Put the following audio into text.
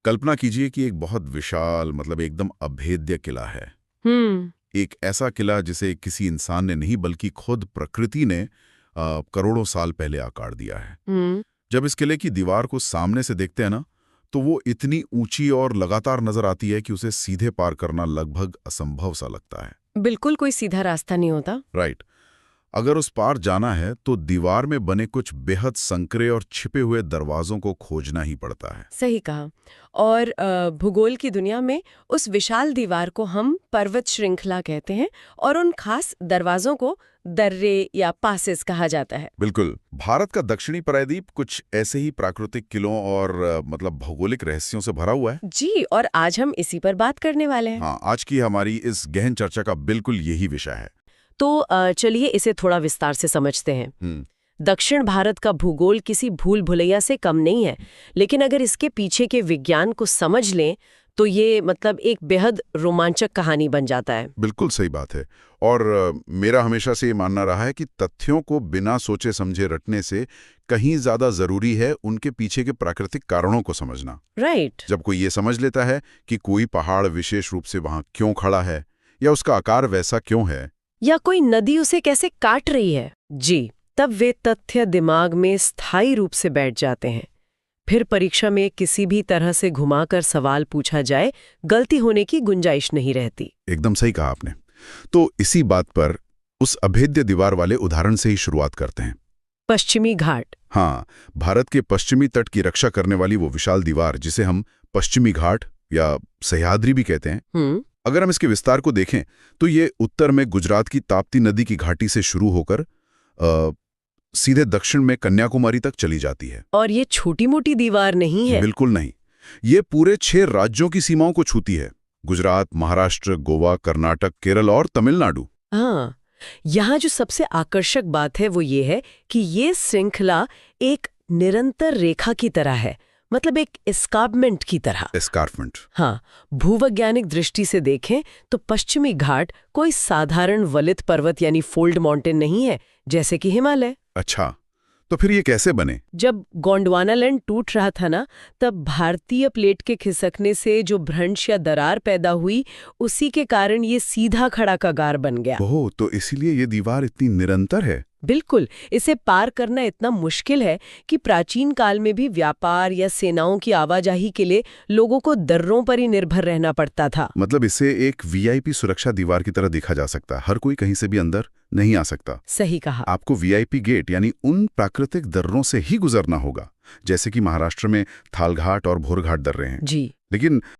कल्पना कीजिए कि एक बहुत विशाल मतलब एकदम अभेद्य किला है। हम्म। एक ऐसा किला जिसे किसी इंसान ने नहीं बल्कि खुद प्रकृति ने करोड़ों साल पहले आकार दिया है। हम्म। जब इस किले की दीवार को सामने से देखते हैं ना, तो वो इतनी ऊंची और लगातार नजर आती है कि उसे सीधे पार करना लगभग असंभव सा लगता है। बिल्कुल कोई सीधा रास्ता नहीं होता। राइट। अगर उस पार जाना है तो दीवार में बने कुछ बेहद संकरे और छिपे हुए दरवाजों को खोजना ही पड़ता है। सही कहा। और भूगोल की दुनिया में उस विशाल दीवार को हम पर्वत श्रृंखला कहते हैं और उन खास दरवाजों को दर्रे या पासेस कहा जाता है। बिल्कुल। भारत का दक्षिणी प्रायद्वीप कुछ ऐसे ही प्राकृतिक किलों और मतलब भौगोलिक रहस्यों से भरा हुआ है। जी, और आज हम इसी पर बात करने वाले हैं। हाँ, आज की हमारी इस गहन चर्चा का बिल्कुल यही विषय है। तो चलिए इसे थोड़ा विस्तार से समझते हैं। दक्षिण भारत का भूगोल किसी भूल भुलैया से कम नहीं है, लेकिन अगर इसके पीछे के विज्ञान को समझ लें तो ये मतलब एक बेहद रोमांचक कहानी बन जाता है। बिल्कुल सही बात है। और मेरा हमेशा से ये मानना रहा है कि तथ्यों को बिना सोचे समझे रटने से कहीं ज्यादा जरूरी है उनके पीछे के प्राकृतिक कारणों को समझना। राइट। जब कोई ये समझ लेता है कि कोई पहाड़ विशेष रूप से वहां क्यों खड़ा है या उसका आकार वैसा क्यों है, या कोई नदी उसे कैसे काट रही है, जी, तब वे तथ्य दिमाग में स्थायी रूप से बैठ जाते हैं। फिर परीक्षा में किसी भी तरह से घुमाकर सवाल पूछा जाए, गलती होने की गुंजाइश नहीं रहती। एकदम सही कहा आपने। तो इसी बात पर उस अभेद्य दीवार वाले उदाहरण से ही शुरुआत करते हैं। पश्चिमी घाट। हाँ, भारत के पश्चिमी तट की रक्षा करने वाली वो विशाल दीवार जिसे हम पश्चिमी घाट या सह्याद्री भी कहते हैं। अगर हम इसके विस्तार को देखें तो ये उत्तर में गुजरात की ताप्ती नदी की घाटी से शुरू होकर सीधे दक्षिण में कन्याकुमारी तक चली जाती है। और ये छोटी मोटी दीवार नहीं है। बिल्कुल नहीं। ये पूरे 6 राज्यों की सीमाओं को छूती है। गुजरात, महाराष्ट्र, गोवा, कर्नाटक, केरल और तमिलनाडु। हाँ, यहाँ जो सबसे आकर्षक बात है वो ये है कि ये श्रृंखला एक निरंतर रेखा की तरह है, मतलब एक एस्कार्पमेंट की तरह। एस्कार्पमेंट। हाँ, भूवैज्ञानिक दृष्टि से देखें तो पश्चिमी घाट कोई साधारण वलित पर्वत यानी फोल्ड माउंटेन नहीं है, जैसे कि हिमालय। अच्छा, तो फिर ये कैसे बने? जब गोंडवानालैंड टूट रहा था ना, तब भारतीय प्लेट के खिसकने से जो भ्रंश या दरार पैदा हुई, उसी के कारण ये सीधा खड़ा कगार बन गया। ओह, तो इसीलिए ये दीवार इतनी निरंतर है। बिल्कुल। इसे पार करना इतना मुश्किल है कि प्राचीन काल में भी व्यापार या सेनाओं की आवाजाही के लिए लोगों को दर्रों पर ही निर्भर रहना पड़ता था। मतलब इसे एक वीआईपी सुरक्षा दीवार की तरह देखा जा सकता है। हर कोई कहीं से भी अंदर नहीं आ सकता। सही कहा। आपको वीआईपी गेट यानी उन प्राकृतिक दर्रों से ही गुजरना होगा, जैसे कि महाराष्ट्र में थालघाट और भोरघाट दर्रे हैं। जी। लेकिन